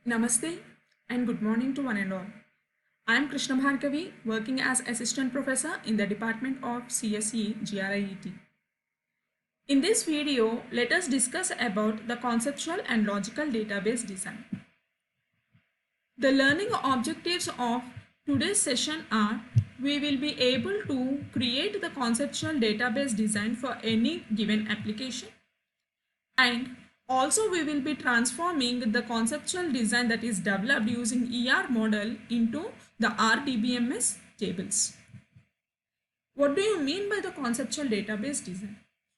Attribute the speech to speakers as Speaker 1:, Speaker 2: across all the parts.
Speaker 1: Namaste and good morning to one and all. I am Krishna Bhargavi, working as Assistant Professor in the Department of CSE GRIET. In this video, let us discuss about the conceptual and logical database design. The learning objectives of today's session are: we will be able to create the conceptual database design for any given application, and also we will be transforming the conceptual design that is developed using ER model into the RDBMS tables. What do you mean by the conceptual database design?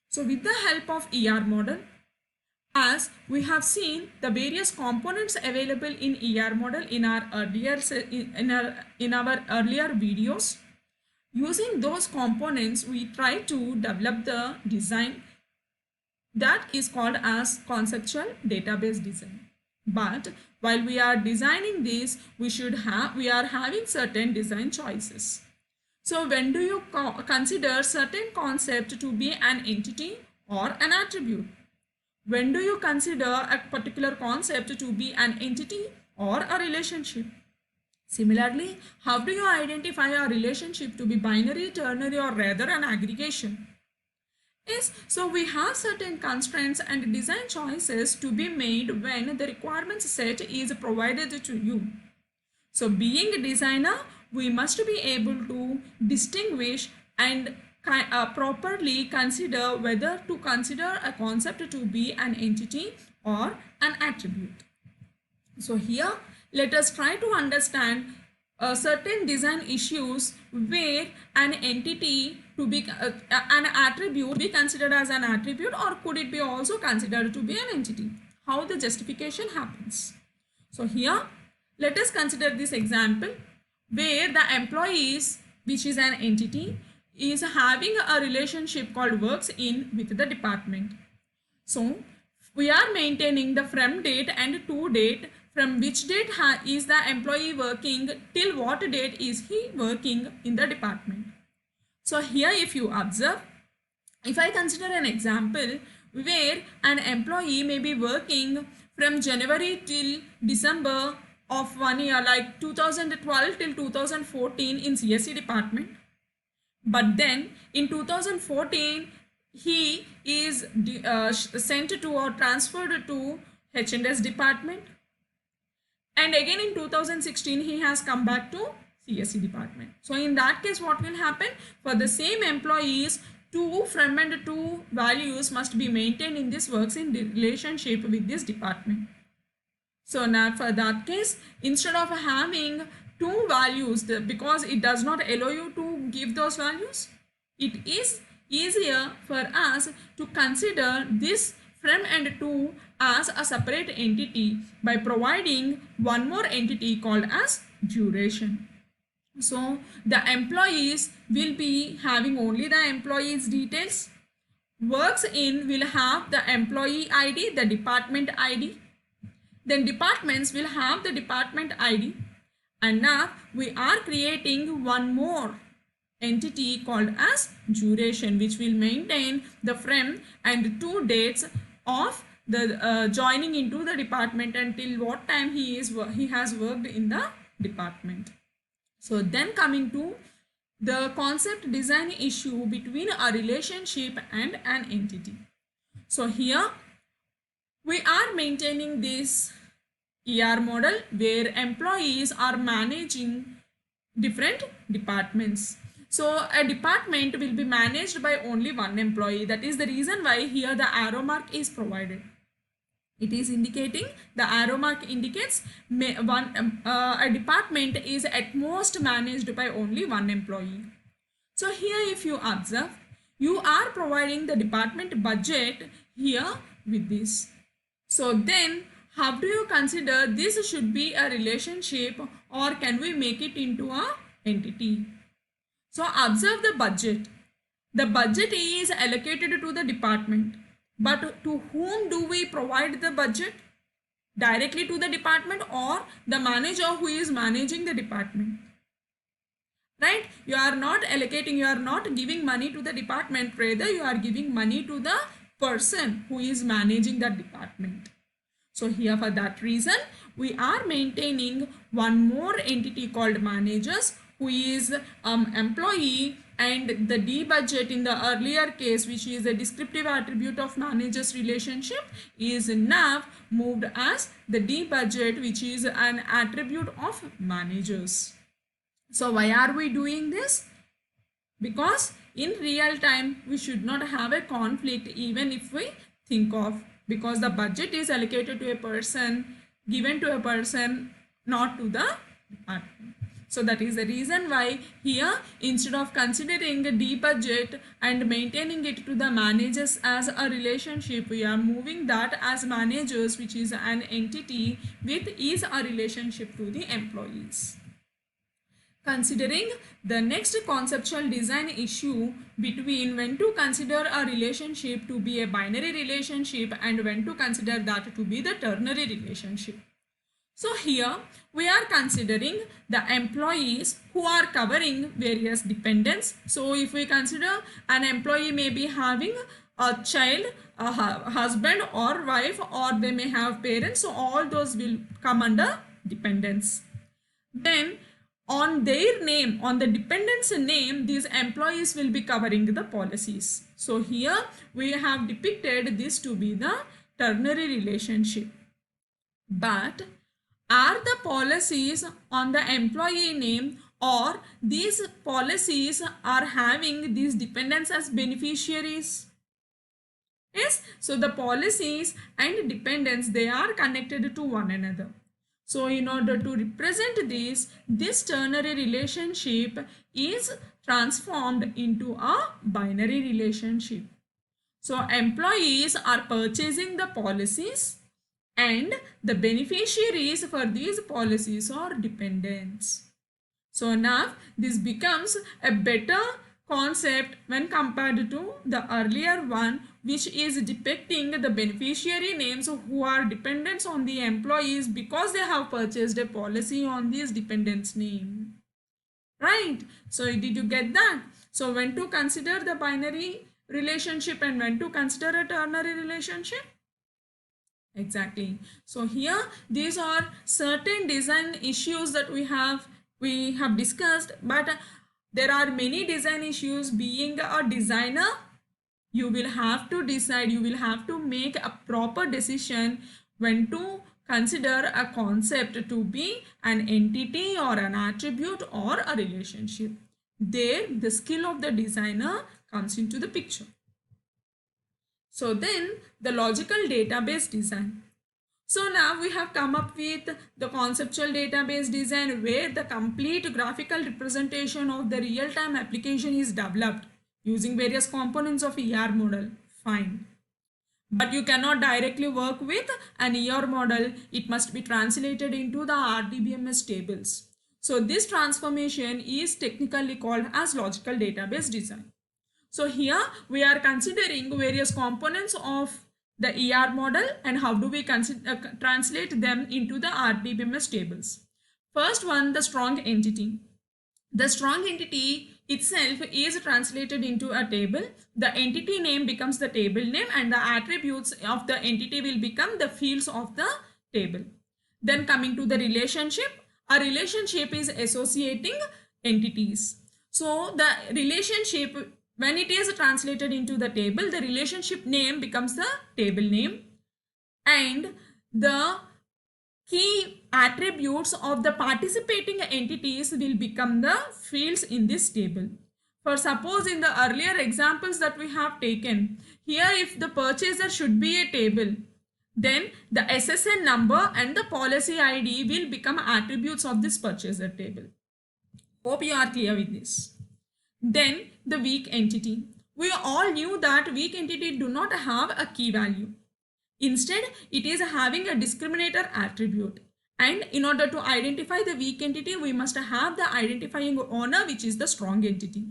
Speaker 1: So with the help of ER model, as we have seen the various components available in ER model in our earlier videos, using those components we try to develop the design that is called as conceptual database design. But while we are designing this, we are having certain design choices. So when do you consider certain concept to be an entity or an attribute? When do you consider a particular concept to be an entity or a relationship? Similarly, how do you identify a relationship to be binary, ternary, or rather an aggregation? Yes, so we have certain constraints and design choices to be made when the requirements set is provided to you. So being a designer, we must be able to distinguish and properly consider whether to consider a concept to be an entity or an attribute. So here, let us try to understand certain design issues where an entity to be an attribute be considered as an attribute, or could it be also considered to be an entity? How the justification happens. So here, let us consider this example where the employees, which is an entity, is having a relationship called works in with the department. So we are maintaining the from date and to date. From which date is the employee working, till what date is he working in the department. So here if you observe, if I consider an example where an employee may be working from January till December of 1 year, like 2012 till 2014 in CSE department, but then in 2014 he is sent to or transferred to H&S department, and again in 2016 he has come back to CSE department. So in that case, what will happen? For the same employees, two from and two values must be maintained in this works in relationship with this department. So now for that case, instead of having two values, because it does not allow you to give those values, it is easier for us to consider this from and to as a separate entity by providing one more entity called as duration. So the employees will be having only the employees details. Works in will have the employee ID, the department ID. Then departments will have the department ID. And now we are creating one more entity called as duration, which will maintain the from and two dates of the joining into the department until what time he has worked in the department. So then coming to the concept design issue between a relationship and an entity. So here we are maintaining this ER model where employees are managing different departments. So a department will be managed by only one employee. That is the reason why here the arrow mark is provided. It is indicating, the arrow mark indicates a department is at most managed by only one employee. So here if you observe, you are providing the department budget here with this. So then how do you consider this should be a relationship, or can we make it into a entity? So observe the budget. The budget is allocated to the department. But to whom do we provide the budget? Directly to the department or the manager who is managing the department? Right? You are not allocating, you are not giving money to the department, rather you are giving money to the person who is managing that department. So here for that reason, we are maintaining one more entity called managers, who is employee, and the D budget in the earlier case, which is a descriptive attribute of managers relationship, is now moved as the D budget, which is an attribute of managers. So why are we doing this? Because in real time we should not have a conflict, even if we think of, because the budget is allocated to a person, given to a person, not to the department. So that is the reason why here, instead of considering D budget and maintaining it to the managers as a relationship, we are moving that as managers, which is an entity with is a relationship to the employees. Considering the next conceptual design issue between when to consider a relationship to be a binary relationship and when to consider that to be the ternary relationship. So here we are considering the employees who are covering various dependents. So if we consider an employee may be having a child, a husband or wife, or they may have parents, so all those will come under dependents. Then on their name, on the dependent's name, these employees will be covering the policies. So here we have depicted this to be the ternary relationship. But are the policies on the employee name, or these policies are having these dependents as beneficiaries? Yes, so the policies and dependents, they are connected to one another. So in order to represent this ternary relationship is transformed into a binary relationship. So employees are purchasing the policies and the beneficiaries for these policies are dependents. So now this becomes a better concept when compared to the earlier one, which is depicting the beneficiary names who are dependents on the employees because they have purchased a policy on these dependents' name. Right? So did you get that? So when to consider the binary relationship and when to consider a ternary relationship? Exactly. So here these are certain design issues that we have discussed, but there are many design issues. Being a designer, you will have to decide, you will have to make a proper decision when to consider a concept to be an entity or an attribute or a relationship. There the skill of the designer comes into the picture. So then the logical database design. So now we have come up with the conceptual database design, where the complete graphical representation of the real-time application is developed using various components of ER model. Fine. But you cannot directly work with an ER model. It must be translated into the RDBMS tables. So this transformation is technically called as logical database design. So here we are considering various components of the ER model and how do we translate them into the RDBMS tables. First one, the strong entity. The strong entity itself is translated into a table. The entity name becomes the table name and the attributes of the entity will become the fields of the table. Then coming to the relationship, a relationship is associating entities. So the relationship, when it is translated into the table, the relationship name becomes the table name and the key attributes of the participating entities will become the fields in this table. For suppose in the earlier examples that we have taken, here if the purchaser should be a table, then the SSN number and the policy ID will become attributes of this purchaser table. Hope you are clear with this. Then the weak entity. We all knew that weak entity do not have a key value. Instead, it is having a discriminator attribute. And in order to identify the weak entity, we must have the identifying owner, which is the strong entity.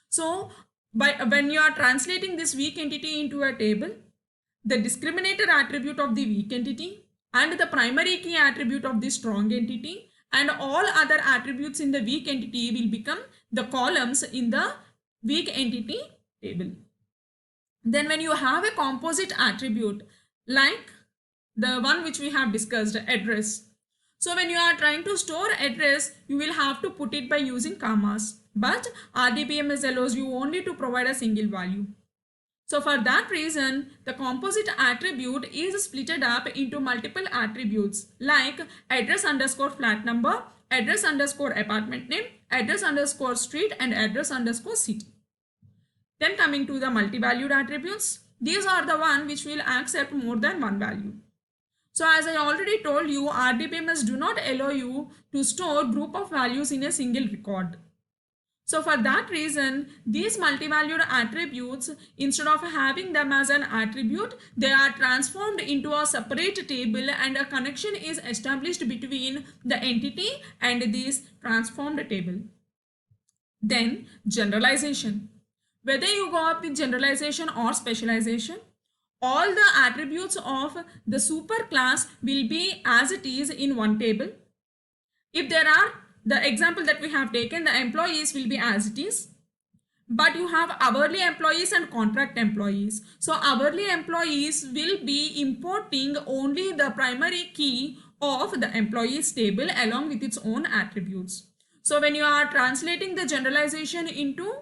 Speaker 1: So when you are translating this weak entity into a table, the discriminator attribute of the weak entity and the primary key attribute of the strong entity and all other attributes in the weak entity will become the columns in the weak entity table. Then when you have a composite attribute like the one which we have discussed, address. So when you are trying to store address, you will have to put it by using commas. But RDBMS allows you only to provide a single value. So for that reason, the composite attribute is splitted up into multiple attributes like address underscore flat number, address underscore apartment name, address underscore street, and address underscore city. Then coming to the multi-valued attributes, these are the one which will accept more than one value. So as I already told you, RDBMS do not allow you to store group of values in a single record. So for that reason, these multi-valued attributes, instead of having them as an attribute, they are transformed into a separate table and a connection is established between the entity and this transformed table. Then generalization. Whether you go up with generalization or specialization, all the attributes of the superclass will be as it is in one table. If there are, the example that we have taken, the employees will be as it is, but you have hourly employees and contract employees. So hourly employees will be importing only the primary key of the employees table along with its own attributes. So when you are translating the generalization into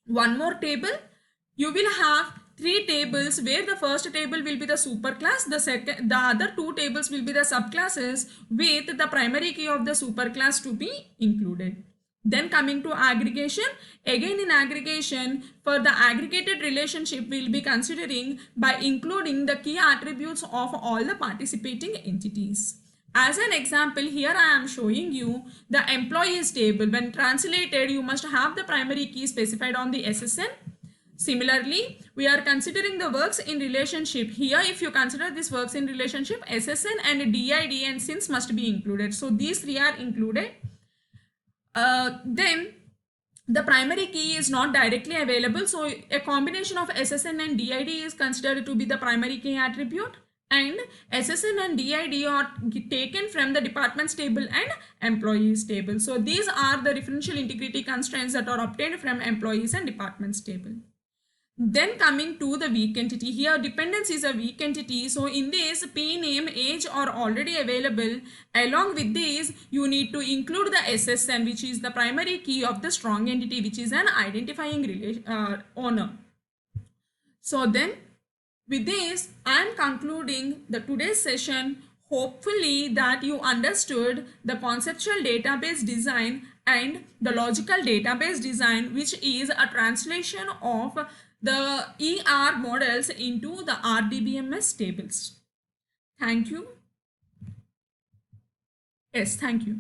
Speaker 1: one more table, you will have three tables where the first table will be the superclass, the other two tables will be the subclasses with the primary key of the superclass to be included. Then coming to aggregation, again in aggregation, for the aggregated relationship we will be considering by including the key attributes of all the participating entities. As an example, here I am showing you the employees table. When translated, you must have the primary key specified on the SSN. Similarly, we are considering the works in relationship. Here, if you consider this works in relationship, SSN and DID and SINs must be included. So these three are included. Then the primary key is not directly available. So a combination of SSN and DID is considered to be the primary key attribute. And SSN and DID are taken from the departments table and employees table. So these are the differential integrity constraints that are obtained from employees and departments table. Then coming to the weak entity, here dependence is a weak entity. So in this, P, name, age are already available. Along with this, you need to include the SSN, which is the primary key of the strong entity, which is an identifying owner. So then with this, I am concluding the today's session. Hopefully that you understood the conceptual database design and the logical database design, which is a translation of the ER models into the RDBMS tables. Thank you. Yes, thank you.